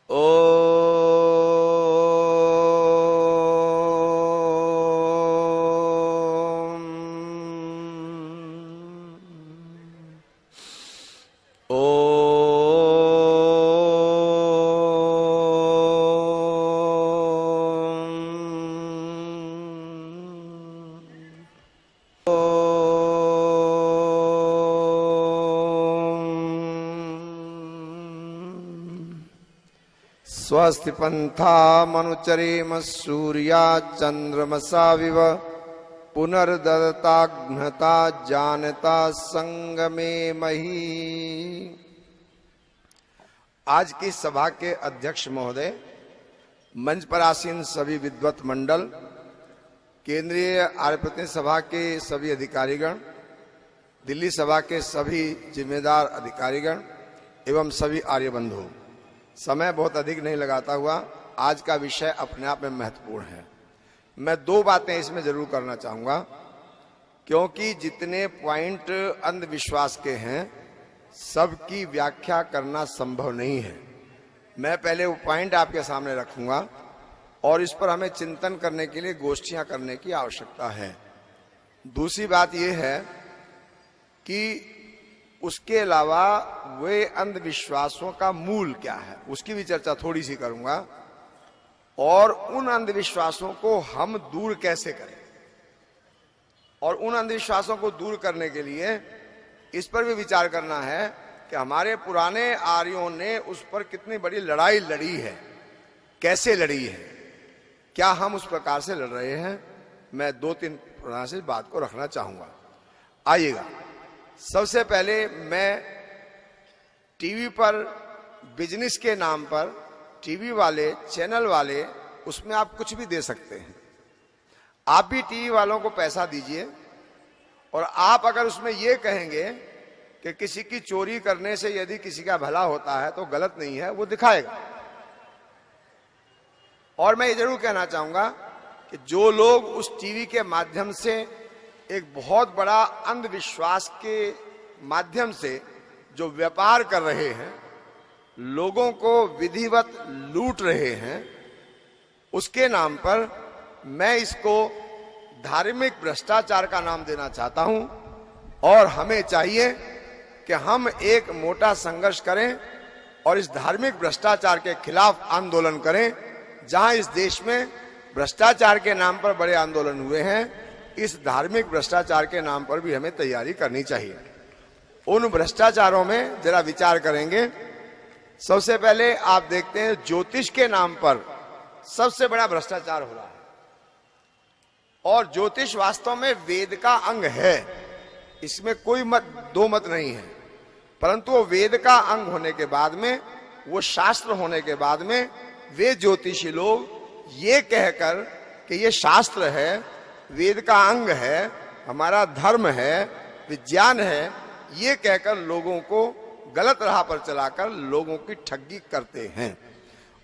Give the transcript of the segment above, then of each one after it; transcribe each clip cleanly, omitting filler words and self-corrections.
ओ स्वस्ति पंथा मनुचरेम सूर्या चंद्रमसा विव पुनर्दत्ताघ्नता जानता संगमे मही। आज की सभा के अध्यक्ष महोदय, मंच पर आसीन सभी विद्वत मंडल, केंद्रीय आर्य प्रतिनिधि सभा के सभी अधिकारीगण, दिल्ली सभा के सभी जिम्मेदार अधिकारीगण एवं सभी आर्य बंधु, समय बहुत अधिक नहीं लगाता हुआ आज का विषय अपने आप में महत्वपूर्ण है। मैं दो बातें इसमें जरूर करना चाहूंगा, क्योंकि जितने पॉइंट अंधविश्वास के हैं सबकी व्याख्या करना संभव नहीं है। मैं पहले वो पॉइंट आपके सामने रखूंगा और इस पर हमें चिंतन करने के लिए गोष्ठियां करने की आवश्यकता है। दूसरी बात यह है कि उसके अलावा वे अंधविश्वासों का मूल क्या है, उसकी भी चर्चा थोड़ी सी करूंगा, और उन अंधविश्वासों को हम दूर कैसे करें, और उन अंधविश्वासों को दूर करने के लिए इस पर भी विचार करना है कि हमारे पुराने आर्यों ने उस पर कितनी बड़ी लड़ाई लड़ी है, कैसे लड़ी है, क्या हम उस प्रकार से लड़ रहे हैं। मैं दो तीन प्रकार से बात को रखना चाहूंगा। आइएगा, सबसे पहले मैं टीवी पर बिजनेस के नाम पर टीवी वाले चैनल वाले, उसमें आप कुछ भी दे सकते हैं। आप भी टीवी वालों को पैसा दीजिए और आप अगर उसमें ये कहेंगे कि किसी की चोरी करने से यदि किसी का भला होता है तो गलत नहीं है, वो दिखाएगा। और मैं ये जरूर कहना चाहूंगा कि जो लोग उस टीवी के माध्यम से एक बहुत बड़ा अंधविश्वास के माध्यम से जो व्यापार कर रहे हैं, लोगों को विधिवत लूट रहे हैं, उसके नाम पर मैं इसको धार्मिक भ्रष्टाचार का नाम देना चाहता हूं। और हमें चाहिए कि हम एक मोटा संघर्ष करें और इस धार्मिक भ्रष्टाचार के खिलाफ आंदोलन करें। जहां इस देश में भ्रष्टाचार के नाम पर बड़े आंदोलन हुए हैं, इस धार्मिक भ्रष्टाचार के नाम पर भी हमें तैयारी करनी चाहिए। उन भ्रष्टाचारों में जरा विचार करेंगे। सबसे पहले आप देखते हैं ज्योतिष के नाम पर सबसे बड़ा भ्रष्टाचार हो रहा है, और ज्योतिष वास्तव में वेद का अंग है, इसमें कोई दो मत नहीं है। परंतु वो वेद का अंग होने के बाद में, वो शास्त्र होने के बाद में, वे ज्योतिषी लोग ये कहकर कि ये शास्त्र है, वेद का अंग है, हमारा धर्म है, विज्ञान है, ये कहकर लोगों को गलत राह पर चलाकर लोगों की ठगी करते हैं।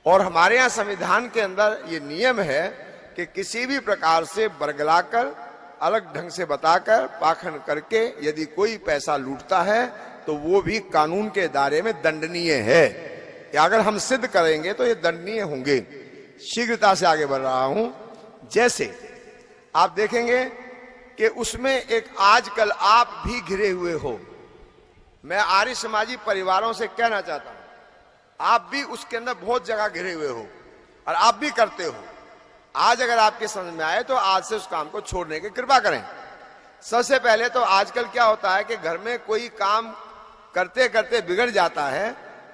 और हमारे यहाँ संविधान के अंदर ये नियम है कि किसी भी प्रकार से बरगलाकर, अलग ढंग से बताकर, पाखंड करके यदि कोई पैसा लूटता है तो वो भी कानून के दायरे में दंडनीय है। अगर हम सिद्ध करेंगे तो ये दंडनीय होंगे। शीघ्रता से आगे बढ़ रहा हूं। जैसे आप देखेंगे कि उसमें एक, आजकल आप भी घिरे हुए हो, मैं आर्य समाजी परिवारों से कहना चाहता हूं, आप भी उसके अंदर बहुत जगह घिरे हुए हो और आप भी करते हो। आज अगर आपके समझ में आए तो आज से उस काम को छोड़ने की कृपा करें। सबसे पहले तो आजकल क्या होता है कि घर में कोई काम करते करते बिगड़ जाता है,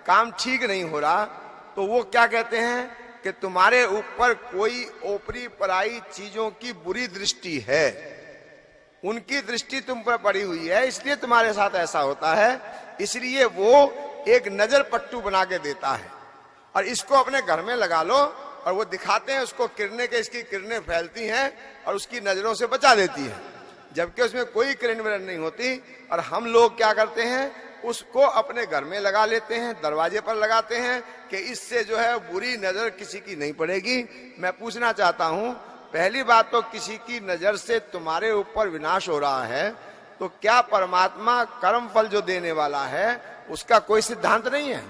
काम ठीक नहीं हो रहा, तो वो क्या कहते हैं कि तुम्हारे ऊपर कोई ओपरी पराई चीजों की बुरी दृष्टि है, उनकी दृष्टि तुम पर पड़ी हुई है, इसलिए तुम्हारे साथ ऐसा होता है। इसलिए वो एक नजर पट्टू बना के देता है और इसको अपने घर में लगा लो, और वो दिखाते हैं उसको किरणें के, इसकी किरणें फैलती हैं और उसकी नजरों से बचा देती है, जबकि उसमें कोई किरण विरण नहीं होती। और हम लोग क्या करते हैं, उसको अपने घर में लगा लेते हैं, दरवाजे पर लगाते हैं कि इससे जो है बुरी नजर किसी की नहीं पड़ेगी। मैं पूछना चाहता हूं, पहली बात तो किसी की नजर से तुम्हारे ऊपर विनाश हो रहा है तो क्या परमात्मा कर्म फल जो देने वाला है उसका कोई सिद्धांत नहीं है?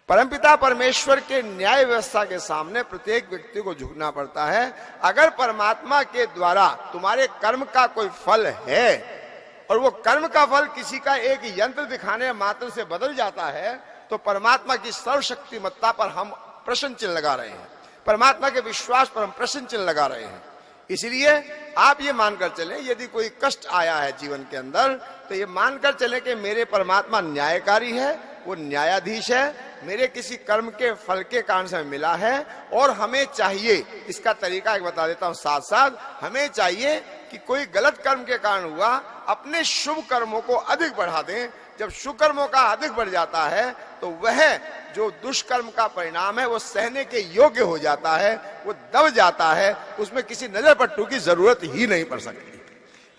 परमपिता परमेश्वर के न्याय व्यवस्था के सामने प्रत्येक व्यक्ति को झुकना पड़ता है। अगर परमात्मा के द्वारा तुम्हारे कर्म का कोई फल है और वो कर्म का फल किसी का एक यंत्र दिखाने मात्र से बदल जाता है, तो परमात्मा की सर्वशक्तिमत्ता पर हम प्रश्न चिन्ह लगा रहे हैं, परमात्मा के विश्वास पर हम प्रश्न चिन्ह लगा रहे हैं। इसलिए आप ये मानकर चलें, यदि कोई कष्ट आया है जीवन के अंदर, तो ये मानकर चलें कि मेरे परमात्मा न्यायकारी है, वो न्यायाधीश है, मेरे किसी कर्म के फल के कारण से मिला है। और हमें चाहिए, इसका तरीका एक बता देता हूं साथ साथ, हमें चाहिए कि कोई गलत कर्म के कारण हुआ, अपने शुभ कर्मों को अधिक बढ़ा दें। जब शुभ कर्मों का अधिक बढ़ जाता है तो वह जो दुष्कर्म का परिणाम है वो सहने के योग्य हो जाता है, वो दब जाता है, उसमें किसी नजर पट्टू की जरूरत ही नहीं पड़ सकती।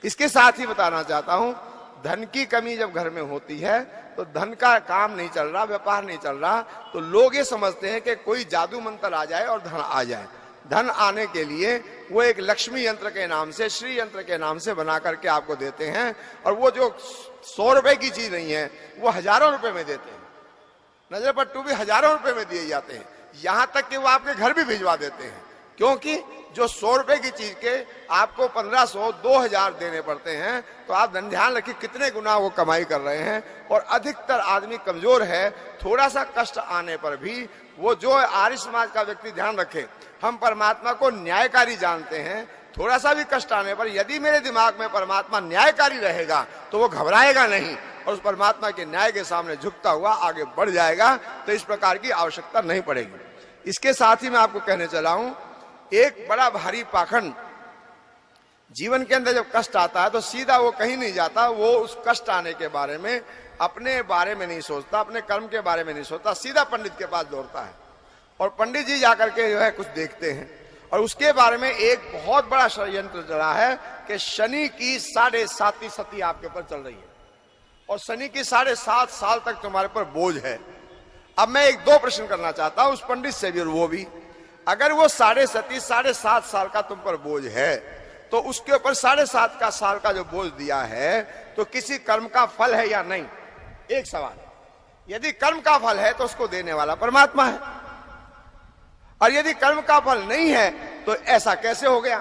इसके साथ ही बताना चाहता हूं, धन की कमी जब घर में होती है तो धन का काम नहीं चल रहा, व्यापार नहीं चल रहा, तो लोग ये समझते हैं कि कोई जादू मंत्र आ जाए और धन आ जाए। धन आने के लिए वो एक लक्ष्मी यंत्र के नाम से, श्री यंत्र के नाम से बना करके आपको देते हैं, और वो जो 100 रुपए की चीज नहीं है वो हजारों रुपए में देते हैं। नजर पट्टू भी हजारों रुपए में दिए जाते हैं, यहां तक कि वो आपके घर भी भिजवा देते हैं, क्योंकि जो 100 रुपए की चीज के आपको 1500, 2000 देने पड़ते हैं। तो आप ध्यान रखिए कितने गुना वो कमाई कर रहे हैं। और अधिकतर आदमी कमजोर है, थोड़ा सा कष्ट आने पर भी वो जो आर्य समाज का व्यक्ति ध्यान रखे, हम परमात्मा को न्यायकारी जानते हैं। थोड़ा सा भी कष्ट आने पर यदि मेरे दिमाग में परमात्मा न्यायकारी रहेगा तो वो घबराएगा नहीं और उस परमात्मा के न्याय के सामने झुकता हुआ आगे बढ़ जाएगा। तो इस प्रकार की आवश्यकता नहीं पड़ेगी। इसके साथ ही मैं आपको कहने चला हूं, एक बड़ा भारी पाखंड जीवन के अंदर जब कष्ट आता है तो सीधा वो कहीं नहीं जाता, वो उस कष्ट आने के बारे में, अपने बारे में नहीं सोचता, अपने कर्म के बारे में नहीं सोचता, सीधा पंडित के पास दौड़ता है। और पंडित जी जाकर के जो है कुछ देखते हैं, और उसके बारे में एक बहुत बड़ा षड्यंत्र चला है कि शनि की 7.5 सती आपके ऊपर चल रही है और शनि की 7.5 साल तक तुम्हारे पर बोझ है। अब मैं 1-2 प्रश्न करना चाहता हूं उस पंडित से भी और वो भी, अगर वो 7.5 साल का तुम पर बोझ है तो उसके ऊपर 7.5 साल का जो बोझ दिया है तो किसी कर्म का फल है या नहीं? एक सवाल। यदि कर्म का फल है तो उसको देने वाला परमात्मा है, और यदि कर्म का फल नहीं है तो ऐसा कैसे हो गया?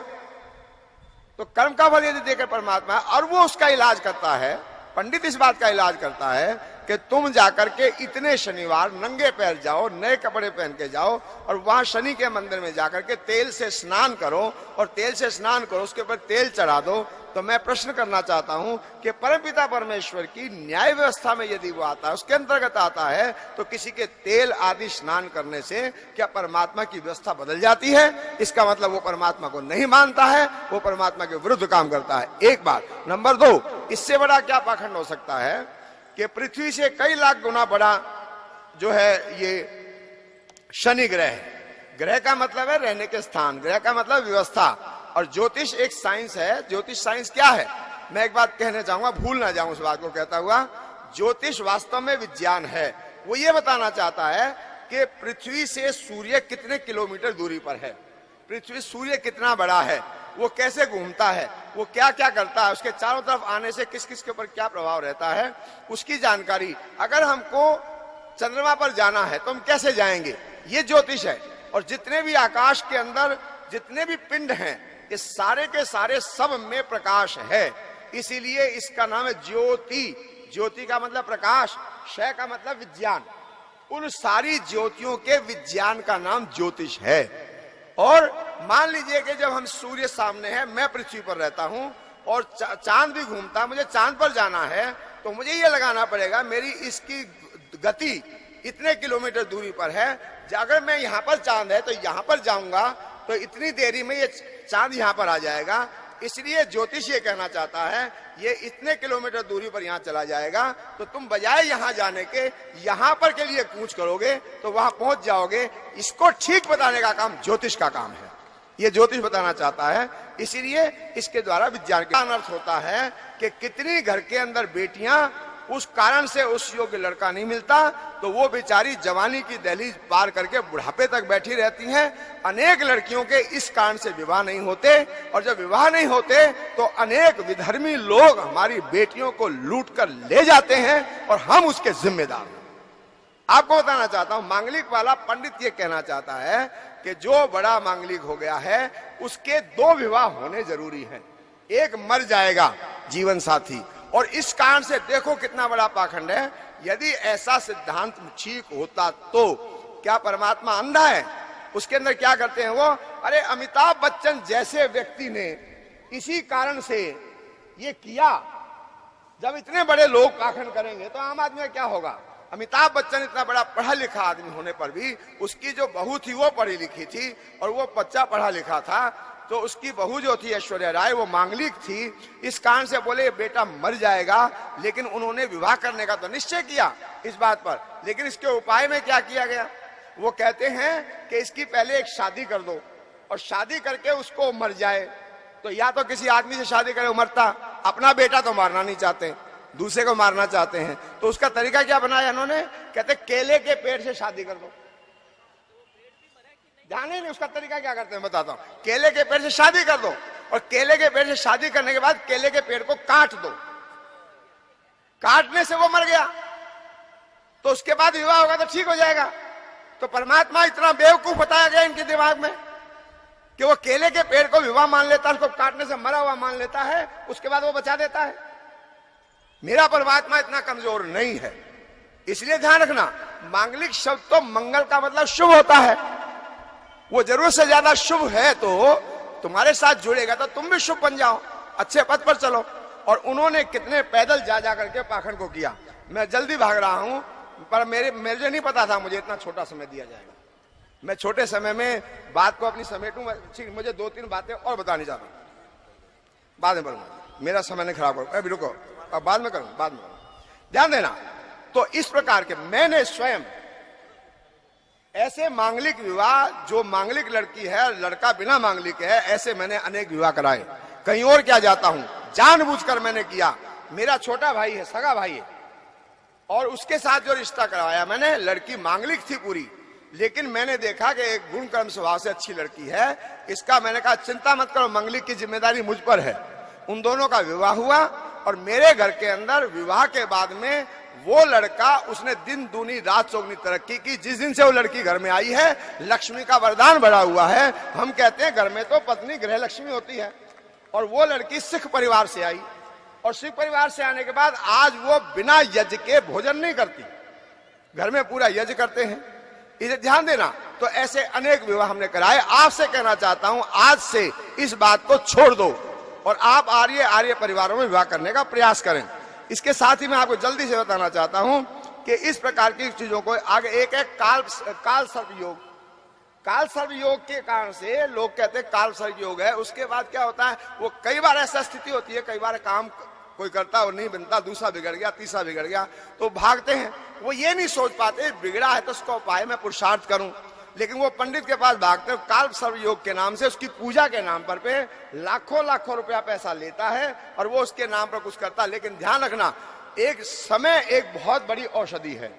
तो कर्म का फल यदि देकर परमात्मा है और वो उसका इलाज करता है, पंडित इस बात का इलाज करता है कि तुम जाकर के इतने शनिवार नंगे पैर जाओ, नए कपड़े पहन के जाओ और वहां शनि के मंदिर में जाकर के तेल से स्नान करो, और तेल से स्नान करो, उसके ऊपर तेल चढ़ा दो। तो मैं प्रश्न करना चाहता हूं कि परमपिता परमेश्वर की न्याय व्यवस्था में यदि वो आता है, उसके अंतर्गत आता है, तो किसी के तेल आदि स्नान करने से क्या परमात्मा की व्यवस्था बदल जाती है? इसका मतलब वो परमात्मा को नहीं मानता है, वो परमात्मा के विरुद्ध काम करता है। एक बात। नंबर 2, इससे बड़ा क्या पाखंड हो सकता है कि पृथ्वी से कई लाख गुना बड़ा जो है ये शनि ग्रह है। ग्रह का मतलब है रहने के स्थान, ग्रह का मतलब व्यवस्था, और ज्योतिष एक साइंस है। ज्योतिष साइंस क्या है? मैं एक बात कहने चाहूंगा, भूल ना जाऊं उस बात को कहता हुआ, ज्योतिष वास्तव में विज्ञान है। वो ये बताना चाहता है कि पृथ्वी से सूर्य कितने किलोमीटर दूरी पर है, पृथ्वी सूर्य कितना बड़ा है, वो कैसे घूमता है, वो क्या क्या करता है, उसके चारों तरफ आने से किस किस के ऊपर क्या प्रभाव रहता है, उसकी जानकारी। अगर हमको चंद्रमा पर जाना है तो हम कैसे जाएंगे? ये ज्योतिष है। और जितने भी आकाश के अंदर जितने भी पिंड हैं, ये सारे के सारे सब में प्रकाश है, इसीलिए इसका नाम है ज्योति। ज्योति का मतलब प्रकाश, शय का मतलब विज्ञान। उन सारी ज्योतियों के विज्ञान का नाम ज्योतिष है। और मान लीजिए कि जब हम सूर्य सामने है, मैं पृथ्वी पर रहता हूं और चांद भी घूमता, मुझे चांद पर जाना है, तो मुझे ये लगाना पड़ेगा मेरी इसकी गति इतने किलोमीटर दूरी पर है। अगर मैं यहाँ पर चांद है तो यहाँ पर जाऊंगा तो इतनी देरी में ये चांद यहाँ पर आ जाएगा। इसलिए ज्योतिष ये कहना चाहता है ये इतने किलोमीटर दूरी पर यहाँ चला जाएगा, तो तुम बजाय यहाँ जाने के यहाँ पर के लिए कूच करोगे तो वहां पहुंच जाओगे। इसको ठीक बताने का काम ज्योतिष का काम है, ये ज्योतिष बताना चाहता है। इसीलिए इसके द्वारा विज्ञान का अर्थ होता है कि कितनी घर के अंदर बेटियां उस कारण से उस योग्य लड़का नहीं मिलता तो वो बेचारी जवानी की दहलीज पार करके बुढ़ापे तक बैठी रहती हैं। अनेक लड़कियों के इस कारण से विवाह नहीं होते, और जब विवाह नहीं होते तो अनेक विधर्मी लोग हमारी बेटियों को लूट कर ले जाते हैं और हम उसके जिम्मेदार हैं। आपको बताना चाहता हूं, मांगलिक वाला पंडित ये कहना चाहता है कि जो बड़ा मांगलिक हो गया है उसके 2 विवाह होने जरूरी हैं। एक मर जाएगा जीवन साथी, और इस कारण से देखो कितना बड़ा पाखंड है। यदि ऐसा सिद्धांत ठीक होता तो क्या परमात्मा अंधा है? उसके अंदर क्या करते हैं वो? अरे अमिताभ बच्चन जैसे व्यक्ति ने इसी कारण से ये किया। जब इतने बड़े लोग पाखंड करेंगे तो आम आदमी का क्या होगा? अमिताभ बच्चन इतना बड़ा पढ़ा लिखा आदमी होने पर भी उसकी जो बहू थी वो पढ़ी लिखी थी और वो बच्चा पढ़ा लिखा था, तो उसकी बहू जो थी ऐश्वर्या राय वो मांगलिक थी। इस कारण से बोले बेटा मर जाएगा, लेकिन उन्होंने विवाह करने का तो निश्चय किया इस बात पर, लेकिन इसके उपाय में क्या किया गया? वो कहते हैं कि इसकी पहले एक शादी कर दो और शादी करके उसको मर जाए। तो या तो किसी आदमी से शादी करे मरता, अपना बेटा तो मारना नहीं चाहते, दूसरे को मारना चाहते हैं, तो उसका तरीका क्या बनाया इन्होंने? कहते केले के पेड़ से शादी कर दो। जाने नहीं उसका तरीका क्या करते हैं, बताता हूं। केले के पेड़ से शादी कर दो और केले के पेड़ से शादी करने के बाद केले के पेड़ को काट दो। काटने से वो मर गया तो उसके बाद विवाह होगा तो ठीक हो जाएगा। तो परमात्मा इतना बेवकूफ बताया गया इनके दिमाग में कि वो केले के पेड़ को विवाह मान लेता है, उसको काटने से मरा हुआ मान लेता है, उसके बाद वो बचा देता है। मेरा परमात्मा इतना कमजोर नहीं है। इसलिए ध्यान रखना, मांगलिक शब्द तो मंगल का मतलब शुभ होता है, वो जरूरत से ज्यादा शुभ है तो तुम्हारे साथ जुड़ेगा तो तुम भी शुभ बन जाओ, अच्छे पद पर चलो। और उन्होंने कितने पैदल जा करके पाखंड को किया। मैं जल्दी भाग रहा हूं, पर मेरे नहीं पता था मुझे इतना छोटा समय दिया जाएगा। मैं छोटे समय में बात को अपनी समेटूं। मुझे 2-3 बातें और बतानी चाहता हूं, बाद में बोलूंगा, मेरा समय नहीं खराब करो। अभी रुको, अब बाद में करूं, बाद में ध्यान देना। तो इस प्रकार के मैंने स्वयं ऐसे मांगलिक विवाह, जो मांगलिक लड़की है लड़का बिना मांगलिक है, ऐसे मैंने अनेक विवाह कराए। कहीं और क्या जाता हूं, जानबूझकर मैंने किया। मेरा छोटा भाई है, सगा भाई है, और उसके साथ जो रिश्ता करवाया मैंने, लड़की मांगलिक थी पूरी, लेकिन मैंने देखा कि एक गुण कर्म स्वभाव से अच्छी लड़की है। इसका मैंने कहा चिंता मत करो, मांगलिक की जिम्मेदारी मुझ पर है। उन दोनों का विवाह हुआ और मेरे घर के अंदर विवाह के बाद में वो लड़का, उसने दिन दूनी रात चौगनी तरक्की की। जिस दिन से वो लड़की घर में आई है, लक्ष्मी का वरदान बढ़ा हुआ है। हम कहते हैं घर में तो पत्नी गृह लक्ष्मी होती है, और वो लड़की सिख परिवार से आई, और सिख परिवार से आने के बाद आज वो बिना यज्ञ के भोजन नहीं करती, घर में पूरा यज्ञ करते हैं। इसे ध्यान देना। तो ऐसे अनेक विवाह हमने कराए। आपसे कहना चाहता हूं, आज से इस बात को छोड़ दो और आप आर्य परिवारों में विवाह करने का प्रयास करें। इसके साथ ही मैं आपको जल्दी से बताना चाहता हूं कि इस प्रकार की चीजों को आगे एक काल सर्प योग। काल सर्प योग के कारण से लोग कहते हैं काल सर्प योग है। उसके बाद क्या होता है, वो कई बार ऐसा स्थिति होती है, कई बार काम कोई करता और नहीं बनता, दूसरा बिगड़ गया, तीसरा बिगड़ गया, तो भागते हैं। वो ये नहीं सोच पाते बिगड़ा है तो उसका उपाय मैं पुरुषार्थ करूं, लेकिन वो पंडित के पास भागते हैं। काल सर्प योग के नाम से, उसकी पूजा के नाम पर पे लाखों रुपया पैसा लेता है और वो उसके नाम पर कुछ करता है। लेकिन ध्यान रखना, एक समय एक बहुत बड़ी औषधि है।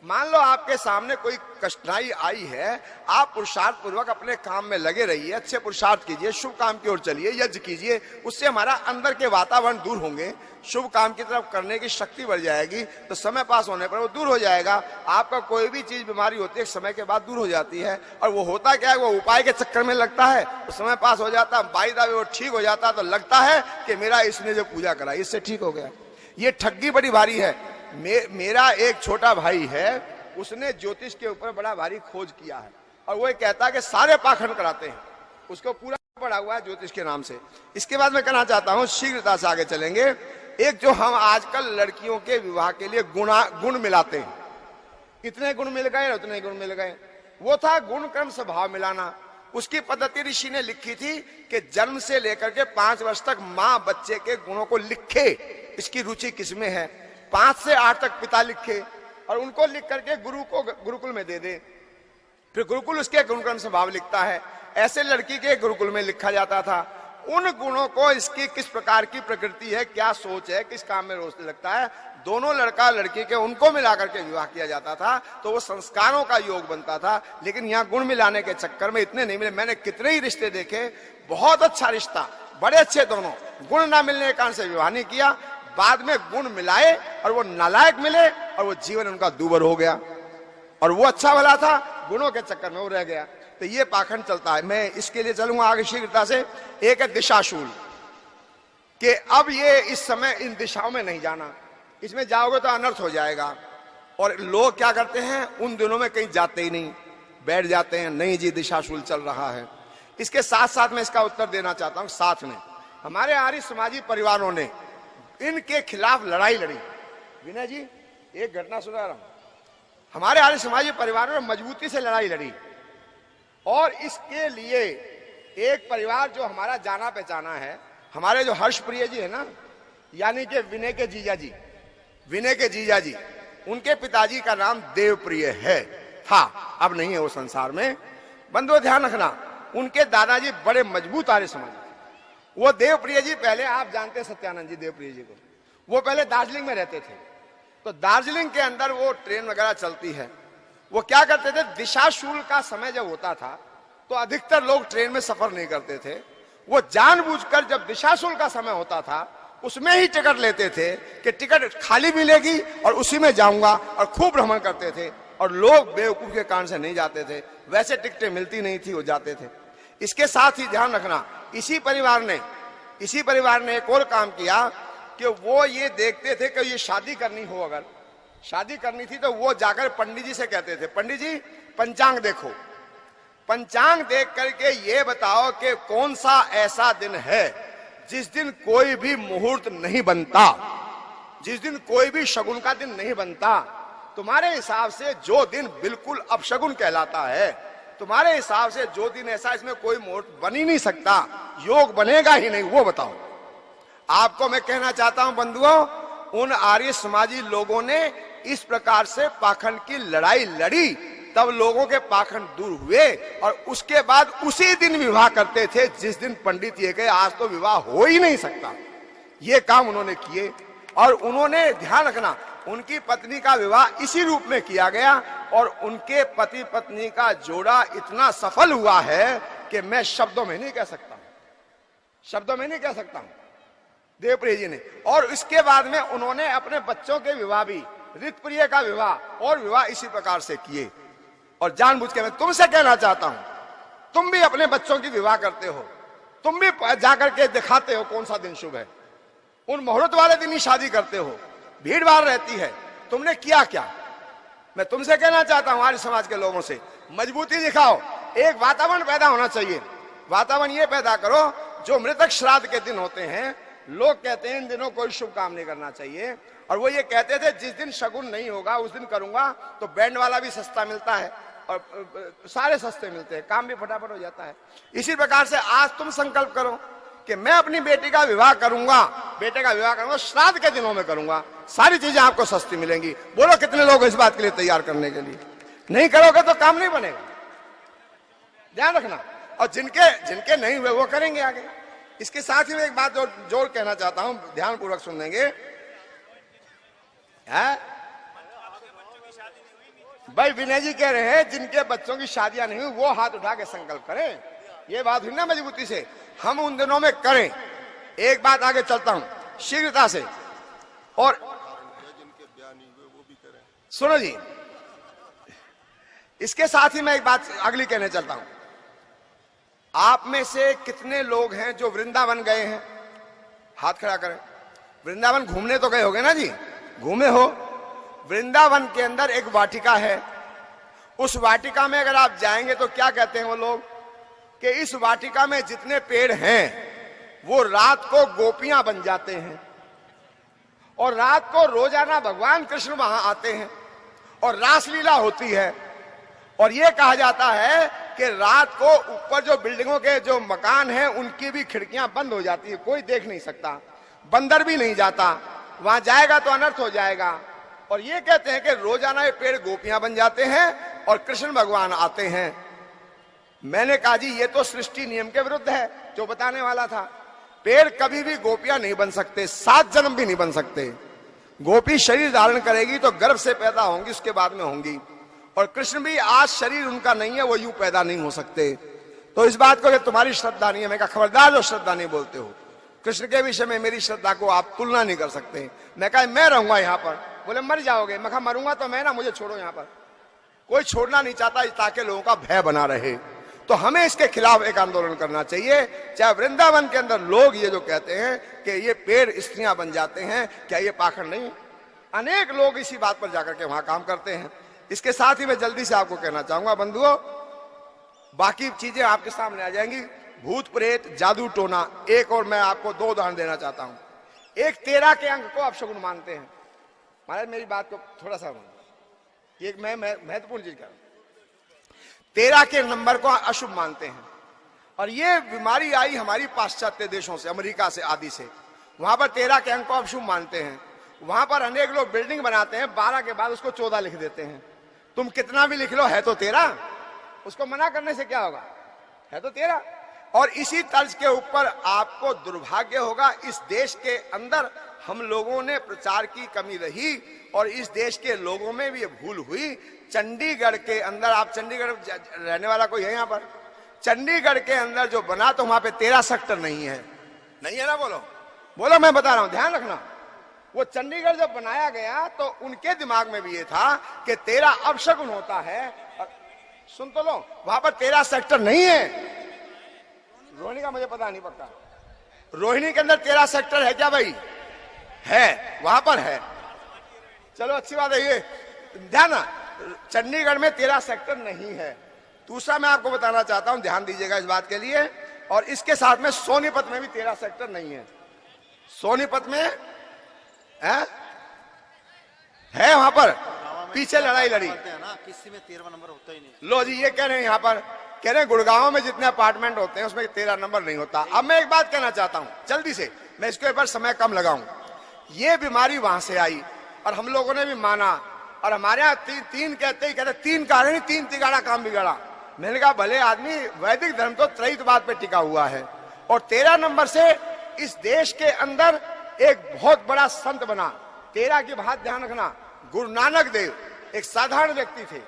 मान लो आपके सामने कोई कठिनाई आई है, आप पुरुषार्थ पूर्वक अपने काम में लगे रहिए, अच्छे पुरुषार्थ कीजिए, शुभ काम की ओर चलिए, यज्ञ कीजिए, उससे हमारा अंदर के वातावरण दूर होंगे, शुभ काम की तरफ करने की शक्ति बढ़ जाएगी, तो समय पास होने पर वो दूर हो जाएगा। आपका कोई भी चीज बीमारी होती है समय के बाद दूर हो जाती है, और वो होता क्या है, वो उपाय के चक्कर में लगता है तो समय पास हो जाता है, बाई दावे वो ठीक हो जाता, तो लगता है कि मेरा इसने जो पूजा कराई इससे ठीक हो गया। ये ठगी बड़ी भारी है। मेरा एक छोटा भाई है, उसने ज्योतिष के ऊपर बड़ा भारी खोज किया है, और वो कहता है कि सारे पाखंड कराते हैं, उसको पूरा पढ़ा हुआ है ज्योतिष के नाम से। इसके बाद मैं कहना चाहता हूं, शीघ्रता से आगे चलेंगे। एक जो हम आजकल लड़कियों के विवाह के लिए गुण मिलाते हैं, इतने गुण मिल गए उतने गुण मिल गए, वो था गुण कर्म स्वभाव मिलाना। उसकी पद्धति ऋषि ने लिखी थी कि जन्म से लेकर के 5 वर्ष तक माँ बच्चे के गुणों को लिखे, इसकी रुचि किसमें है। 5 से 8 तक पिता लिखे और उनको लिख करके गुरु को गुरुकुल में दे दे, फिर गुरुकुल उसके गुणक्रम स्वभाव लिखता है। ऐसे लड़की के गुरुकुल में लिखा जाता था उन गुणों को, इसकी किस प्रकार की प्रकृति है, क्या सोच है, किस काम में रोज लगता है, दोनों लड़का लड़की के उनको मिलाकर के विवाह किया जाता था, तो वो संस्कारों का योग बनता था। लेकिन यहाँ गुण मिलाने के चक्कर में इतने नहीं मिले। मैंने कितने ही रिश्ते देखे, बहुत अच्छा रिश्ता, बड़े अच्छे दोनों, गुण ना मिलने के कारण से विवाह नहीं किया, बाद में गुण मिलाए और वो नालायक मिले और वो जीवन उनका दूभर हो गया। और वो अच्छा भला था, गुणों के चक्कर में वो रह गया। तो ये पाखंड चलता है। मैं इसके लिए चलूंगा आगे शीघ्रता से। एक है दिशाशूल, कि अब ये इस समय इन दिशाओं में नहीं जाना, इसमें जाओगे तो अनर्थ हो जाएगा। और लोग क्या करते हैं, उन दिनों में कहीं जाते ही नहीं, बैठ जाते हैं, नहीं जी दिशाशूल चल रहा है। इसके साथ साथ मैं इसका उत्तर देना चाहता हूं, साथ में हमारे आर्य समाजी परिवारों ने इनके खिलाफ लड़ाई लड़ी। विनय जी, एक घटना सुना रहा हूं, हमारे आर्य समाजी परिवारों ने मजबूती से लड़ाई लड़ी, और इसके लिए एक परिवार जो हमारा जाना पहचाना है, हमारे जो हर्षप्रिय जी है ना, यानी कि विनय के जीजा जी, विनय के जीजा जी, उनके पिताजी का नाम देवप्रिय है, था, अब नहीं है वो संसार में। बंधुओं ध्यान रखना, उनके दादाजी बड़े मजबूत आर्य समाजी थे। वो देवप्रिय जी पहले, आप जानते हैं सत्यानंद जी देवप्रिय जी को, वो पहले दार्जिलिंग में रहते थे। तो दार्जिलिंग के अंदर वो ट्रेन वगैरह चलती है, वो क्या करते थे, दिशाशूल का समय जब होता था तो अधिकतर लोग ट्रेन में सफर नहीं करते थे। वो जानबूझकर जब दिशाशूल का समय होता था उसमें ही टिकट लेते थे कि टिकट खाली मिलेगी और उसी में जाऊंगा, और खूब भ्रमण करते थे। और लोग बेवकूफ के कारण से नहीं जाते थे, वैसे टिकटें मिलती नहीं थी, वो जाते थे। इसके साथ ही ध्यान रखना, इसी परिवार ने एक और काम किया कि वो ये देखते थे कि ये शादी करनी हो, अगर शादी करनी थी तो वो जाकर पंडित जी से कहते थे, पंडित जी पंचांग देखो, पंचांग देख करके ये बताओ कि कौन सा ऐसा दिन है जिस दिन कोई भी मुहूर्त नहीं बनता, जिस दिन कोई भी शगुन का दिन नहीं बनता। तुम्हारे हिसाब से जो दिन बिल्कुल अपशगुन कहलाता है, तुम्हारे हिसाब से जो दिन ऐसा इसमें कोई मुहूर्त बन ही नहीं सकता, योग बनेगा ही नहीं, वो बताओ। आपको मैं कहना चाहता हूं बंधुओं, उन आर्य समाजी लोगों ने इस प्रकार से पाखंड की लड़ाई लड़ी, तब लोगों के पाखंड दूर हुए, और उसके बाद उसी दिन विवाह करते थे जिस दिन पंडित ये कहे आज तो विवाह हो ही नहीं सकता। ये काम उन्होंने किए, और उन्होंने ध्यान रखना, उनकी पत्नी का विवाह इसी रूप में किया गया, और उनके पति पत्नी का जोड़ा इतना सफल हुआ है कि मैं शब्दों में नहीं कह सकता, शब्दों में नहीं कह सकता हूं, देवप्रिय जी ने। और इसके बाद में उन्होंने अपने बच्चों के विवाह भी, ऋतप्रिय का विवाह और विवाह इसी प्रकार से किए। और जानबूझ के मैं तुमसे कहना चाहता हूं, तुम भी अपने बच्चों की विवाह करते हो, तुम भी जाकर के दिखाते हो कौन सा दिन शुभ है, उन मुहूर्त वाले दिन ही शादी करते हो, भीड़ भाड़ रहती है, तुमने किया क्या? मैं तुमसे कहना चाहता हूं हमारे समाज के लोगों से, मजबूती दिखाओ, एक वातावरण पैदा होना चाहिए। वातावरण ये पैदा करो, जो मृतक श्राद्ध के दिन होते हैं, लोग कहते हैं इन दिनों कोई शुभ काम नहीं करना चाहिए, और वो ये कहते थे जिस दिन शगुन नहीं होगा उस दिन करूंगा, तो बैंड वाला भी सस्ता मिलता है और सारे सस्ते मिलते हैं, काम भी फटाफट हो जाता है। इसी प्रकार से आज तुम संकल्प करो कि मैं अपनी बेटी का विवाह करूंगा, बेटे का विवाह करूंगा, श्राद्ध के दिनों में करूंगा, सारी चीजें आपको सस्ती मिलेंगी। बोलो कितने लोग इस बात के लिए तैयार करने के लिए? नहीं करोगे तो काम नहीं बनेगा, ध्यान रखना। और जिनके नहीं हुए वो करेंगे आगे। इसके साथ ही मैं एक बात जोर कहना चाहता हूं, ध्यान पूर्वक सुन लेंगे। भाई विनय जी कह रहे हैं जिनके बच्चों की शादियां नहीं हुई वो हाथ उठा के संकल्प करें, ये बात हुई ना मजबूती से, हम उन दिनों में करें। एक बात आगे चलता हूं शीघ्रता से, और सुनो जी, इसके साथ ही मैं एक बात अगली कहने चलता हूं। आप में से कितने लोग हैं जो वृंदावन गए हैं? हाथ खड़ा करें। वृंदावन घूमने तो गए होगे ना जी, घूमे हो। वृंदावन के अंदर एक वाटिका है, उस वाटिका में अगर आप जाएंगे तो क्या कहते हैं वो लोग कि इस वाटिका में जितने पेड़ हैं वो रात को गोपियां बन जाते हैं, और रात को रोजाना भगवान कृष्ण वहां आते हैं और रासलीला होती है। और ये कहा जाता है कि रात को ऊपर जो बिल्डिंगों के जो मकान हैं उनकी भी खिड़कियां बंद हो जाती है, कोई देख नहीं सकता, बंदर भी नहीं जाता, वहां जाएगा तो अनर्थ हो जाएगा। और ये कहते हैं कि रोजाना ये पेड़ गोपियां बन जाते हैं और कृष्ण भगवान आते हैं। मैंने कहा जी ये तो सृष्टि नियम के विरुद्ध है जो बताने वाला था। पेड़ कभी भी गोपियां नहीं बन सकते, 7 जन्म भी नहीं बन सकते। गोपी शरीर धारण करेगी तो गर्भ से पैदा होंगी, उसके बाद में होंगी। और कृष्ण भी आज शरीर उनका नहीं है, वो यूं पैदा नहीं हो सकते। तो इस बात को कि तुम्हारी श्रद्धा नहीं है, मैं कहा खबरदार जो श्रद्धा नहीं बोलते हो। कृष्ण के विषय में मेरी श्रद्धा को आप तुलना नहीं कर सकते। मैं कहा मैं रहूंगा यहाँ पर, बोले मर जाओगे। मैं कहा मरूंगा तो मैं ना, मुझे छोड़ो यहाँ पर। कोई छोड़ना नहीं चाहता ताकि लोगों का भय बना रहे। तो हमें इसके खिलाफ एक आंदोलन करना चाहिए। चाहे वृंदावन के अंदर लोग ये जो कहते हैं कि ये पेड़ स्त्रियां बन जाते हैं, क्या ये पाखंड नहीं? अनेक लोग इसी बात पर जाकर के वहां काम करते हैं। इसके साथ ही मैं जल्दी से आपको कहना चाहूंगा बंधुओं, बाकी चीजें आपके सामने आ जाएंगी। भूत प्रेत, जादू टोना, एक और मैं आपको 2 उदाहरण देना चाहता हूं। एक 13 के अंक को अपशगुन मानते हैं। महाराज मेरी बात को थोड़ा सा एक मैं महत्वपूर्ण चीज कर, 13 के नंबर को अशुभ मानते हैं। और ये बीमारी आई हमारी पाश्चात्य देशों से, अमेरिका से आदि से। वहां पर 13 के अंक को अशुभ मानते हैं। वहां पर अनेक लोग बिल्डिंग बनाते हैं, 12 के बाद उसको 14 लिख देते हैं। तुम कितना भी लिख लो, है तो 13, उसको मना करने से क्या होगा, है तो 13। और इसी तर्ज के ऊपर आपको दुर्भाग्य होगा, इस देश के अंदर हम लोगों ने प्रचार की कमी रही और इस देश के लोगों में भी ये भूल हुई। चंडीगढ़ के अंदर, आप चंडीगढ़ रहने वाला कोई है यहाँ पर? चंडीगढ़ के अंदर जो बना तो वहां पे 13 सेक्टर नहीं है, नहीं है ना? बोलो बोलो, मैं बता रहा हूं, ध्यान रखना। वो चंडीगढ़ जब बनाया गया तो उनके दिमाग में भी ये था कि 13 अपशगुन होता है। सुन तो लो, वहां पर 13 सेक्टर नहीं है। रोहिणी का मुझे पता नहीं पक्का, रोहिणी के अंदर 13 सेक्टर है क्या भाई? है, वहां पर है। चलो अच्छी बात है, ये ध्यान, चंडीगढ़ में 13 सेक्टर नहीं है। दूसरा मैं आपको बताना चाहता हूं, ध्यान दीजिएगा इस बात के लिए। और इसके साथ में सोनीपत में भी 13 सेक्टर नहीं है। सोनीपत में है वहां पर पीछे लड़ाई लड़ी ना, किसी में 13वां नंबर होता ही नहीं। लो जी, ये कह रहे हैं यहाँ पर, कह रहे हैं गुड़गांव में जितने अपार्टमेंट होते हैं उसमें 13 नंबर नहीं होता। अब मैं एक बात कहना चाहता हूं जल्दी से, मैं इसके ऊपर समय कम लगाऊं। ये बीमारी वहां से आई और हम लोगों ने भी माना। और हमारे यहाँ तीन कहते ही कहते 3 कारण, 3 तिगाड़ा काम बिगाड़ा। मैंने कहा भले आदमी, वैदिक धर्म तो त्रैतवाद पे टिका हुआ है। और 13 नंबर से इस देश के अंदर एक बहुत बड़ा संत बना। 13 की बात ध्यान रखना, गुरु नानक देव एक साधारण व्यक्ति थे।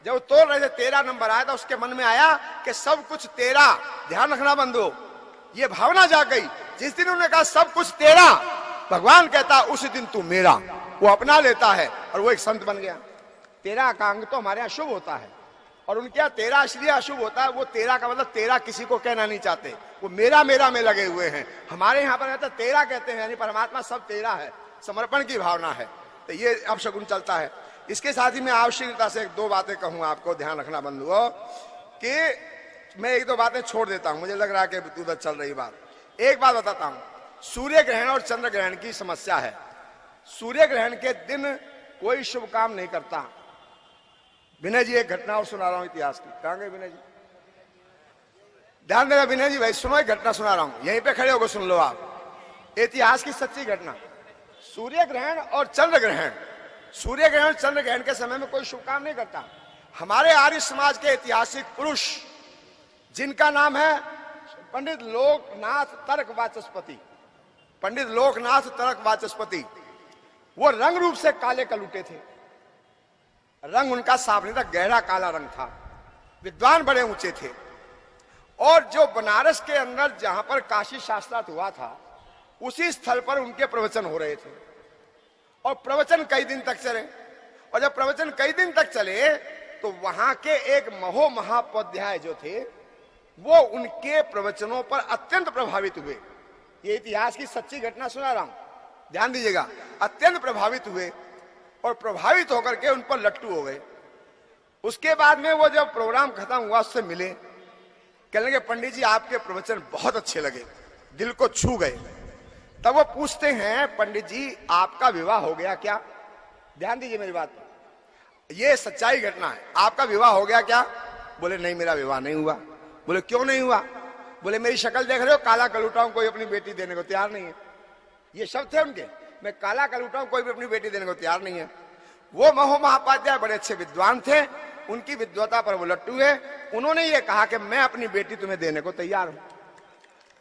जब तोड़ रहे थे 13 नंबर आया था, उसके मन में आया कि सब कुछ 13, ध्यान रखना बंधु, ये भावना जा गई। जिस दिन उन्होंने कहा सब कुछ 13, भगवान कहता उसी दिन तू मेरा, वो अपना लेता है और वो एक संत बन गया। 13 का अंग तो हमारे यहाँ शुभ होता है और उनके यहाँ 13 इसलिए अशुभ होता है, वो 13 का मतलब 13 किसी को कहना नहीं चाहते, वो मेरा मेरा में लगे हुए हैं। हमारे यहाँ पर कहते 13 कहते हैं, यानी परमात्मा सब 13 है, समर्पण की भावना है। तो ये अपशगुन चलता है। इसके साथ ही मैं आवश्यकता से 1-2 बातें कहूं आपको, ध्यान रखना बंधुओं, कि मैं 1-2 बातें छोड़ देता हूं, मुझे लग रहा है कि उधर चल रही बात। एक बात बताता हूं, सूर्य ग्रहण और चंद्र ग्रहण की समस्या है। सूर्य ग्रहण के दिन कोई शुभ काम नहीं करता। विनय जी एक घटना और सुना रहा हूं इतिहास की। कहां गए विनय जी? ध्यान देना विनय जी, भाई सुनो, एक घटना सुना रहा हूं, यहीं पे खड़े होकर सुन लो आप। इतिहास की सच्ची घटना। सूर्य ग्रहण और चंद्र ग्रहण, सूर्य ग्रहण और चंद्र ग्रहण के समय में कोई शुभ काम नहीं करता। हमारे आर्य समाज के ऐतिहासिक पुरुष जिनका नाम है पंडित लोकनाथ तर्क वाचस्पति, पंडित लोकनाथ तर्क वाचस्पति, वो रंग रूप से काले कलूटे थे। रंग उनका साफ नहीं था, गहरा काला रंग था। विद्वान बड़े ऊंचे थे। और जो बनारस के अंदर जहां पर काशी शास्त्रार्थ हुआ था, उसी स्थल पर उनके प्रवचन हो रहे थे। और प्रवचन कई दिन तक चले। और जब प्रवचन कई दिन तक चले तो वहां के एक महो महाउपाध्याय जो थे, वो उनके प्रवचनों पर अत्यंत प्रभावित हुए। ये इतिहास की सच्ची घटना सुना रहा हूं, ध्यान दीजिएगा। अत्यंत प्रभावित हुए और प्रभावित होकर के उन पर लट्टू हो गए। उसके बाद में वो जब प्रोग्राम खत्म हुआ, उससे मिले, कहने लगे पंडित जी आपके प्रवचन बहुत अच्छे लगे, दिल को छू गए। तब वो पूछते हैं पंडित जी आपका विवाह हो गया क्या? ध्यान दीजिए मेरी बात पर, ये सच्चाई घटना है। आपका विवाह हो गया क्या? बोले नहीं मेरा विवाह नहीं हुआ। बोले क्यों नहीं हुआ? बोले मेरी शक्ल देख रहे हो, काला कलूटा हूं, कोई अपनी बेटी देने को तैयार नहीं है। ये शब्द थे उनके, मैं काला कलूटा हूं, कोई भी अपनी बेटी देने को तैयार नहीं है। वो महो महाउपाध्याय बड़े अच्छे विद्वान थे, उनकी विद्वता पर वो लट्टू है। उन्होंने ये कहा कि मैं अपनी बेटी तुम्हें देने को तैयार हूं।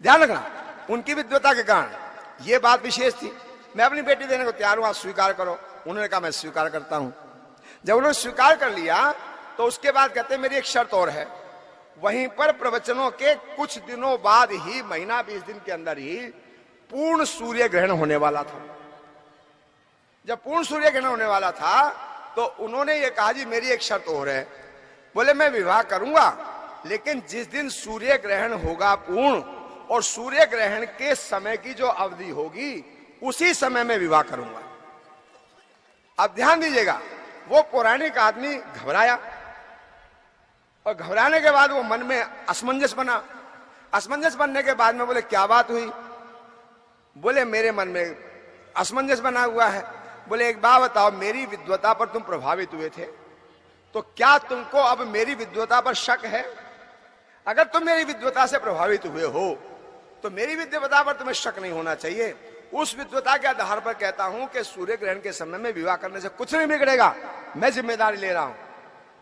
ध्यान रखना, उनकी विद्वता के कारण ये बात विशेष थी, मैं अपनी बेटी देने को तैयार हूं, आप स्वीकार करो। उन्होंने कहा मैं स्वीकार करता हूं। जब उन्होंने स्वीकार कर लिया तो उसके बाद कहते मेरी एक शर्त और है। वहीं पर प्रवचनों के कुछ दिनों बाद ही, महीना 20 दिन के अंदर ही पूर्ण सूर्य ग्रहण होने वाला था। जब पूर्ण सूर्य ग्रहण होने वाला था तो उन्होंने ये कहा जी मेरी एक शर्त और है। बोले मैं विवाह करूंगा, लेकिन जिस दिन सूर्य ग्रहण होगा पूर्ण और सूर्य ग्रहण के समय की जो अवधि होगी उसी समय में विवाह करूंगा। अब ध्यान दीजिएगा, वो पौराणिक आदमी घबराया और घबराने के बाद वो मन में असमंजस बना। असमंजस बनने के बाद में बोले क्या बात हुई? बोले मेरे मन में असमंजस बना हुआ है। बोले एक बात बताओ, मेरी विद्वता पर तुम प्रभावित हुए थे, तो क्या तुमको अब मेरी विद्वता पर शक है? अगर तुम मेरी विद्वता से प्रभावित हुए हो तो मेरी विद्वता पर तुम्हें शक नहीं होना चाहिए। उस विद्वता के आधार पर कहता हूं कि सूर्य ग्रहण के समय में विवाह करने से कुछ नहीं बिगड़ेगा। मैं जिम्मेदारी ले रहा हूं,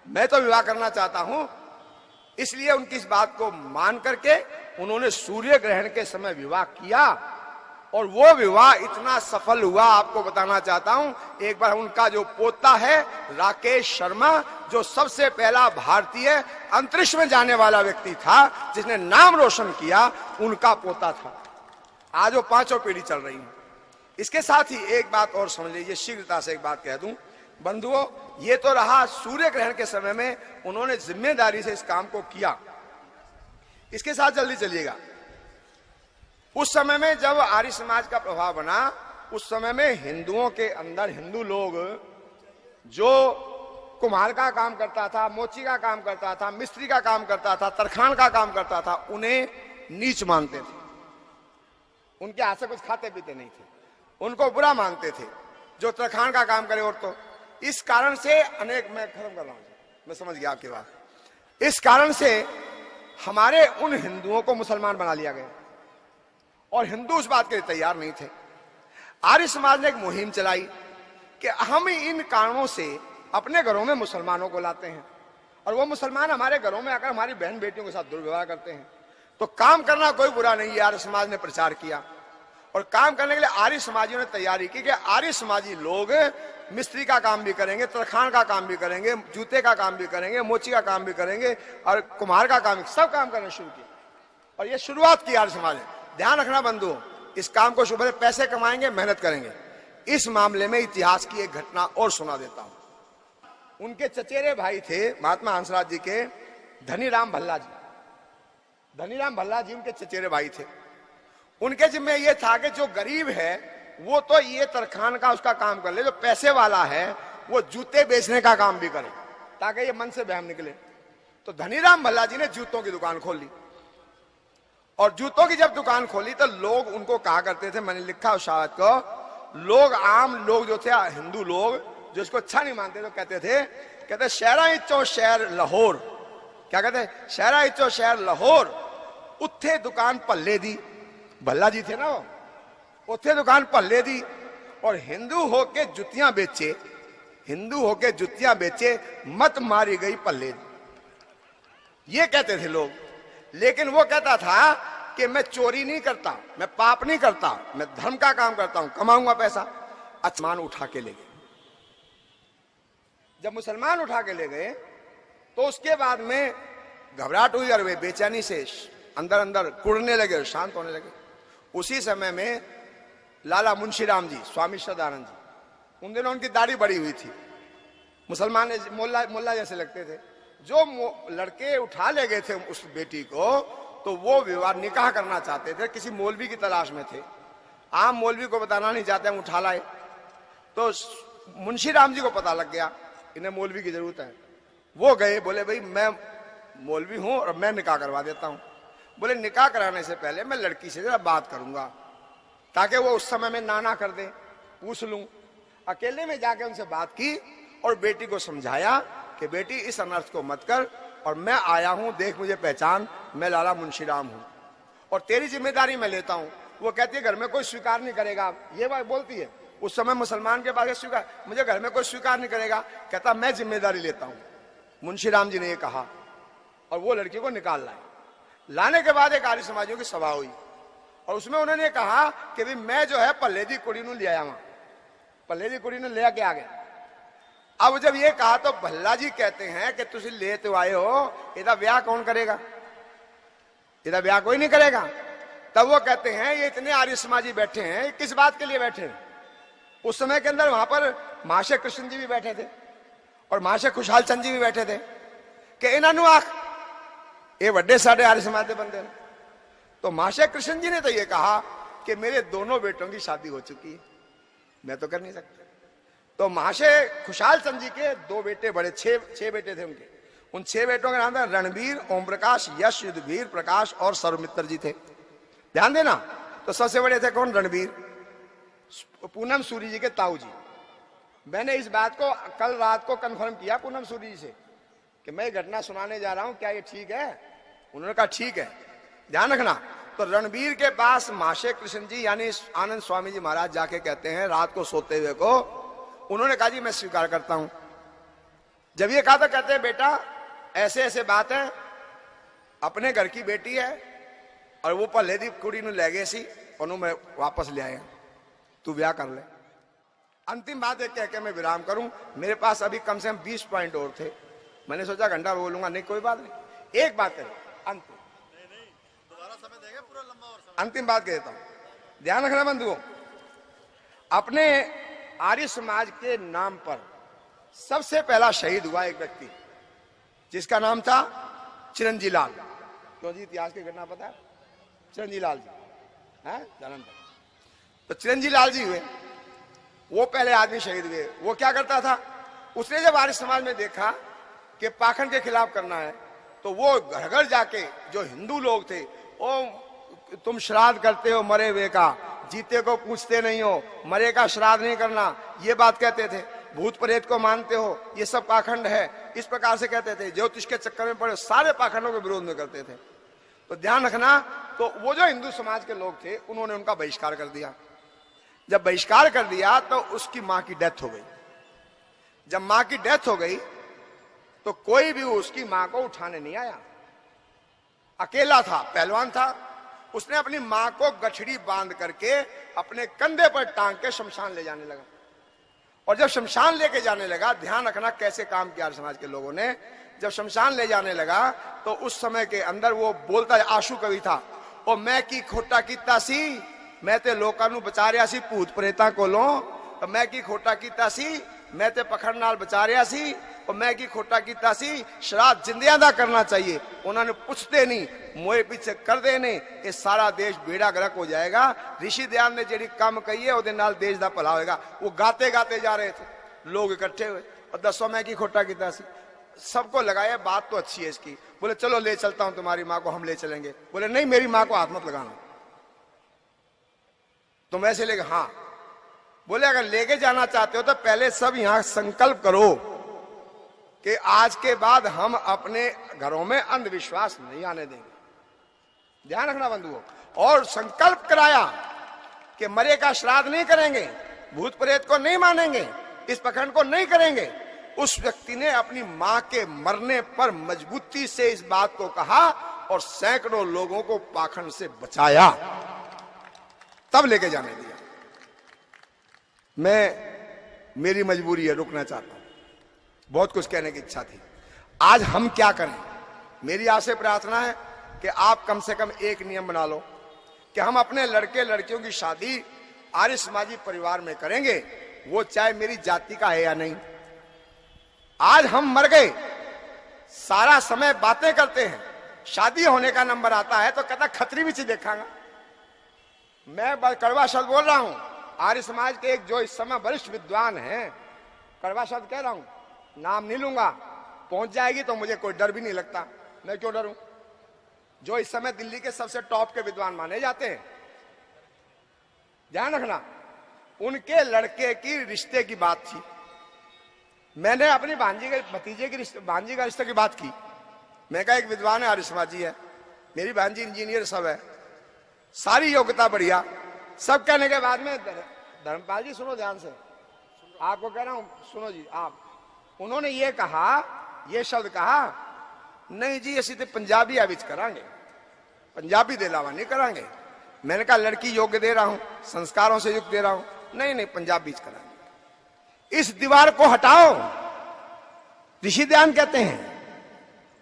मैं तो विवाह करना चाहता हूं। इसलिए उनकी इस बात को मान करके उन्होंने सूर्य ग्रहण के समय विवाह किया और वो विवाह इतना सफल हुआ, आपको बताना चाहता हूं। एक बार उनका जो पोता है राकेश शर्मा, जो सबसे पहला भारतीय अंतरिक्ष में जाने वाला व्यक्ति था, जिसने नाम रोशन किया, उनका पोता था। आज वो पांचों पीढ़ी चल रही है। इसके साथ ही एक बात और समझ लीजिए, शीघ्रता से एक बात कह दूं बंधुओं, ये तो रहा सूर्य ग्रहण के समय में उन्होंने जिम्मेदारी से इस काम को किया। इसके साथ जल्दी चलिएगा, उस समय में जब आर्य समाज का प्रभाव बना, उस समय में हिंदुओं के अंदर हिंदू लोग जो कुम्हार का काम करता था, मोची का काम करता था, मिस्त्री का काम करता था, तरखान का काम करता था, उन्हें नीच मानते थे। उनके हाथ से कुछ खाते पीते नहीं थे, उनको बुरा मानते थे जो तरखान का काम करे। और तो इस कारण से अनेक, मैं खत्म कर रहा हूं, मैं समझ गया आपकी बात। इस कारण से हमारे उन हिंदुओं को मुसलमान बना लिया गया और हिंदू उस बात के लिए तैयार नहीं थे। आर्य समाज ने एक मुहिम चलाई कि हम इन कारणों से अपने घरों में मुसलमानों को लाते हैं और वो मुसलमान हमारे घरों में आकर हमारी बहन बेटियों के साथ दुर्व्यवहार करते हैं। तो काम करना कोई बुरा नहीं है, आर्य समाज ने प्रचार किया और काम करने के लिए आर्य समाजियों ने तैयारी की कि आर्य समाजी लोग मिस्त्री का काम भी करेंगे, तरखान का काम भी करेंगे, जूते का काम भी करेंगे, मोची का काम भी करेंगे और कुम्हार का काम, सब काम करना शुरू किया। और ये शुरुआत की आर्य समाज ने। ध्यान रखना बंधुओं, इस काम को शुभ पैसे कमाएंगे, मेहनत करेंगे। इस मामले में इतिहास की एक घटना और सुना देता हूं। उनके चचेरे भाई थे महात्मा हंसराज जी के धनीराम भल्ला जी। धनीराम भल्ला जी उनके चचेरे भाई थे। उनके जिम्मे ये था कि जो गरीब है वो तो ये तरखान का उसका काम कर ले, जो पैसे वाला है वो जूते बेचने का काम भी करे, ताकि ये मन से बहम निकले। तो धनीराम भल्ला जी ने जूतों की दुकान खोल ली और जूतों की जब दुकान खोली तो लोग उनको कहा करते थे, मैंने लिखा उस शायद को, लोग आम लोग जो थे हिंदू लोग जो इसको अच्छा नहीं मानते तो कहते शहरा इच्चो शहर लाहौर। क्या कहते? शहरा इच्चो शहर लाहौर, उत्थे दुकान पल्ले दी। भल्ला जी थे ना वो, उत्थे दुकान पल्ले दी और हिंदू होके जुतियां बेचे, हिंदू होके जुतियां बेचे, मत मारी गई पल्ले दी। ये कहते थे लोग। लेकिन वो कहता था कि मैं चोरी नहीं करता, मैं पाप नहीं करता, मैं धर्म का काम करता हूं, कमाऊंगा पैसा। मुसलमान उठा के ले गए। जब मुसलमान उठा के ले गए तो उसके बाद में घबराहट हुई और वे बेचैनी से अंदर अंदर कुड़ने लगे और शांत होने लगे। उसी समय में लाला मुंशीराम जी, स्वामी सदानंद जी, उन दिनों उनकी दाढ़ी बड़ी हुई थी, मुसलमान मोल्ला जैसे लगते थे। जो लड़के उठा ले गए थे उस बेटी को, तो वो विवाह निकाह करना चाहते थे, किसी मौलवी की तलाश में थे। आम मौलवी को बताना नहीं चाहते, हम उठा लाए। तो मुंशीराम जी को पता लग गया इन्हें मौलवी की जरूरत है। वो गए, बोले भाई मैं मौलवी हूं और मैं निकाह करवा देता हूं। बोले निकाह कराने से पहले मैं लड़की से जरा बात करूंगा, ताकि वो उस समय में ना कर दे, पूछ लूं। अकेले में जाके उनसे बात की और बेटी को समझाया कि बेटी इस अनर्थ को मत कर, और मैं आया हूं, देख मुझे पहचान, मैं लाला मुंशीराम हूं और तेरी जिम्मेदारी मैं लेता हूं। वो कहती है घर में कोई स्वीकार नहीं करेगा, ये बात बोलती है। उस समय मुसलमान के पास स्वीकार, मुझे घर में कोई स्वीकार नहीं करेगा, कहता मैं जिम्मेदारी लेता हूं। मुंशीराम जी ने ये कहा और वो लड़की को निकाल लाए। लाने के बाद एक आर्य समाजियों की सभा हुई और उसमें उन्होंने कहा कि भाई मैं जो है पल्ले दी कुड़ी नूं ले आया वहां, पल्ले दी कुड़ी नूं ले आके आ गया। अब जब ये कहा तो भल्ला जी कहते हैं कि तुम ले तो आए हो, इधर ब्याह कौन करेगा, इधर ब्याह कोई नहीं करेगा। तब वो कहते हैं ये इतने आर्य समाजी बैठे हैं, किस बात के लिए बैठे हैं? उस समय के अंदर वहां पर महाशय कृष्ण जी भी बैठे थे, और महाशय खुशहाल चंद जी भी बैठे थे कि इन्होंने आख ये वड्डे साढ़े आर्य समाज के बंदे ने। तो महाशय कृष्ण जी ने तो ये कहा कि मेरे दोनों बेटों की शादी हो चुकी है, मैं तो कर नहीं सकता। तो महाशय खुशहाल चंद जी के दो बेटे, बड़े छह बेटे थे उनके। उन 6 बेटों के नाम था रणवीर, ओम प्रकाश, यश, युद्धवीर, प्रकाश और सर्वमित्र जी थे। ध्यान देना। तो सबसे बड़े थे कौन? रणवीर, पूनम सूरी जी के ताऊ जी। मैंने इस बात को कल रात को कंफर्म किया पूनम सूरी जी से कि मैं घटना सुनाने जा रहा हूं, क्या ये ठीक है? उन्होंने कहा ठीक है, ध्यान रखना। तो रणवीर के पास महाशय कृष्ण जी यानी आनंद स्वामी जी महाराज जाके कहते हैं रात को सोते हुए को, उन्होंने कहा जी मैं स्वीकार करता हूं। जब ये कहा तो कहते हैं बेटा ऐसे ऐसे बात है, अपने घर की बेटी है और वो पहले दी कुड़ी नु ले गए सी, मैं वापस ले आया, तू ब्याह कर ले। अंतिम बात एक कह के मैं विराम करूं, मेरे पास अभी कम से कम 20 पॉइंट और थे, मैंने सोचा घंटा बोलूंगा, नहीं कोई बात नहीं, एक बात करें अंतिम, दोबारा समय देंगे पूरा लंबा और समय। अंतिम बात कह देता हूं, ध्यान रखना बंधुओं। अपने आर्य समाज के नाम पर सबसे पहला शहीद हुआ एक व्यक्ति जिसका नाम था चिरंजी लाल। क्यों जी, इतिहास की घटना पता है? चिरंजी लाल जी हैं जलंधर। तो चिरंजी लाल जी हुए, वो पहले आदमी शहीद हुए। वो क्या करता था, उसने जब आर्य समाज में देखा कि पाखंड के खिलाफ करना है तो वो घर घर जाके जो हिंदू लोग थे, ओ तुम श्राद्ध करते हो मरे हुए का, जीते को पूछते नहीं हो, मरे का श्राद्ध नहीं करना, ये बात कहते थे। भूत प्रेत को मानते हो, ये सब पाखंड है, इस प्रकार से कहते थे। ज्योतिष के चक्कर में पड़े सारे पाखंडों के विरोध में करते थे। तो ध्यान रखना, तो वो जो हिंदू समाज के लोग थे उन्होंने उनका बहिष्कार कर दिया। जब बहिष्कार कर दिया तो उसकी मां की डेथ हो गई। जब मां की डेथ हो गई तो कोई भी उसकी मां को उठाने नहीं आया, अकेला था, पहलवान था। उसने अपनी मां को गठड़ी बांध करके अपने कंधे पर टांग के शमशान ले जाने लगा। और जब शमशान लेके जाने लगा, ध्यान रखना कैसे काम किया समाज के लोगों ने। जब शमशान ले जाने लगा तो उस समय के अंदर वो बोलता है, आशु कवि था, ओ मैं की खोटा कीता सी, मैं ते लोकां नू बचा रहा सी भूत प्रेतां कोलों, तो मैं की खोटा कीता सी, मैं ते पखड़ नाल बचा रहा सी, और मैं की खोटा कीता सी, श्राद्ध जिंदियां दा करना चाहिए, उन्होंने पुछते नहीं, मोए पीछे कर देने, ये सारा देश बेड़ा गर्क हो जाएगा। ऋषि दयाल ने जेड़ी काम कही है उहदे नाल देश दा भला होएगा। वो गाते गाते जा रहे थे, लोग इकट्ठे हुए और दसो मैं की खोटा कीता सी। सबको लगाया, बात तो अच्छी है इसकी। बोले चलो ले चलता हूं तुम्हारी मां को, हम ले चलेंगे। बोले नहीं, मेरी मां को हाथ मत लगाना, तुम ऐसे लेके। हाँ, बोले अगर लेके जाना चाहते हो तो पहले सब यहां संकल्प करो कि आज के बाद हम अपने घरों में अंधविश्वास नहीं आने देंगे। ध्यान रखना बंधुओं। और संकल्प कराया कि मरे का श्राद्ध नहीं करेंगे, भूत प्रेत को नहीं मानेंगे, इस पखंड को नहीं करेंगे। उस व्यक्ति ने अपनी मां के मरने पर मजबूती से इस बात को कहा और सैकड़ों लोगों को पाखंड से बचाया, तब लेके जाने दिया। मेरी मजबूरी है, रुकना चाहता हूं, बहुत कुछ कहने की इच्छा थी। आज हम क्या करें? मेरी आपसे प्रार्थना है कि आप कम से कम एक नियम बना लो कि हम अपने लड़के लड़कियों की शादी आर्य समाजी परिवार में करेंगे, वो चाहे मेरी जाति का है या नहीं। आज हम मर गए, सारा समय बातें करते हैं, शादी होने का नंबर आता है तो कहता खतरी भी चीज देखांगा। मैं कड़वा शब्द बोल रहा हूं, आर्य समाज के एक जो इस समय वरिष्ठ विद्वान हैं, कड़वा शब्द कह रहा हूं, नाम नहीं लूंगा, पहुंच जाएगी तो मुझे कोई डर भी नहीं लगता, मैं क्यों डरूं। जो इस समय दिल्ली के सबसे टॉप के विद्वान माने जाते हैं, ध्यान रखना, उनके लड़के की रिश्ते की बात थी। मैंने अपनी भांजी के भतीजे की रिश्ते, भांजी का रिश्ते की बात की। मैं कहा एक विद्वान है, आर्य समाजी है, मेरी भांजी इंजीनियर सब है, सारी योग्यता बढ़िया, सब कहने के बाद में धर्मपाल जी सुनो ध्यान से, आपको कह रहा हूं, सुनो जी आप। उन्होंने ये कहा, ये शब्द कहा, नहीं जी असी तो पंजाबी विच करांगे, पंजाबी दे अलावा नहीं करांगे। मैंने कहा लड़की योग्य दे रहा हूं, संस्कारों से युक्त दे रहा हूं, नहीं नहीं पंजाबी च करांगे। इस दीवार को हटाओ, ऋषि दयाल कहते हैं।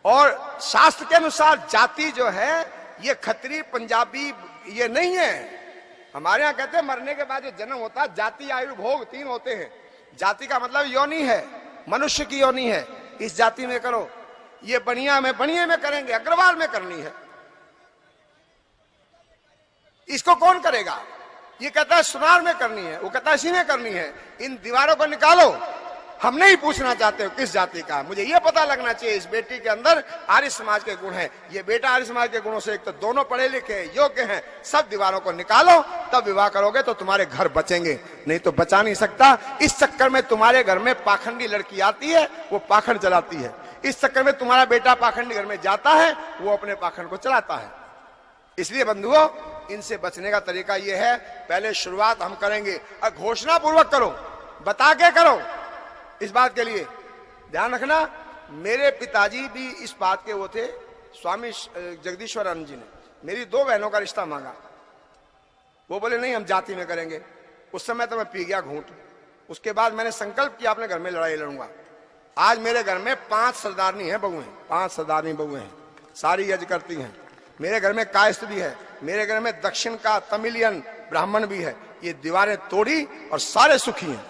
और शास्त्र के अनुसार जाति जो है ये खत्री पंजाबी ये नहीं है। हमारे यहां कहते हैं मरने के बाद जो जन्म होता है, जाति आयु भोग 3 होते हैं। जाति का मतलब योनि है, मनुष्य की योनि है, इस जाति में करो। ये बनिया में करेंगे, अग्रवाल में करनी है, इसको कौन करेगा? ये कहता है सुनार में करनी है, वो कहता है इसी में करनी है। इन दीवारों को निकालो। हम नहीं पूछना चाहते हो किस जाति का, मुझे ये पता लगना चाहिए इस बेटी के अंदर आर्य समाज के गुण हैं। ये बेटा आर्य समाज के गुणों से एक तो दोनों पढ़े लिखे योग्य हैं। सब दीवारों को निकालो, तब विवाह करोगे तो तुम्हारे घर बचेंगे, नहीं तो बचा नहीं सकता। इस चक्कर में तुम्हारे घर में पाखंडी लड़की आती है, वो पाखंड चलाती है। इस चक्कर में तुम्हारा बेटा पाखंडी घर में जाता है, वो अपने पाखंड को चलाता है। इसलिए बंधुओं, इनसे बचने का तरीका यह है, पहले शुरुआत हम करेंगे और घोषणा पूर्वक करो, बता के करो। इस बात के लिए ध्यान रखना, मेरे पिताजी भी इस बात के वो थे। स्वामी जगदीश्वरानंद जी ने मेरी 2 बहनों का रिश्ता मांगा, वो बोले नहीं हम जाति में करेंगे। उस समय तो मैं पी गया घूंट। उसके बाद मैंने संकल्प किया अपने घर में लड़ाई लड़ूंगा। आज मेरे घर में 5 सरदारनी है बहुएं, 5 सरदारनी बहुएं हैं, सारी यज्ञ करती हैं। मेरे घर में कायस्थ भी है, मेरे घर में दक्षिण का तमिलियन ब्राह्मण भी है। ये दीवारें तोड़ी और सारे सुखी हैं,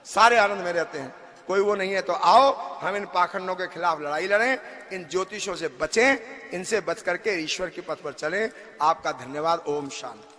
सारे आनंद में रहते हैं, कोई वो नहीं है। तो आओ हम इन पाखंडों के खिलाफ लड़ाई लड़ें, इन ज्योतिषों से बचें, इनसे बच करके ईश्वर के पथ पर चलें। आपका धन्यवाद। ओम शांति।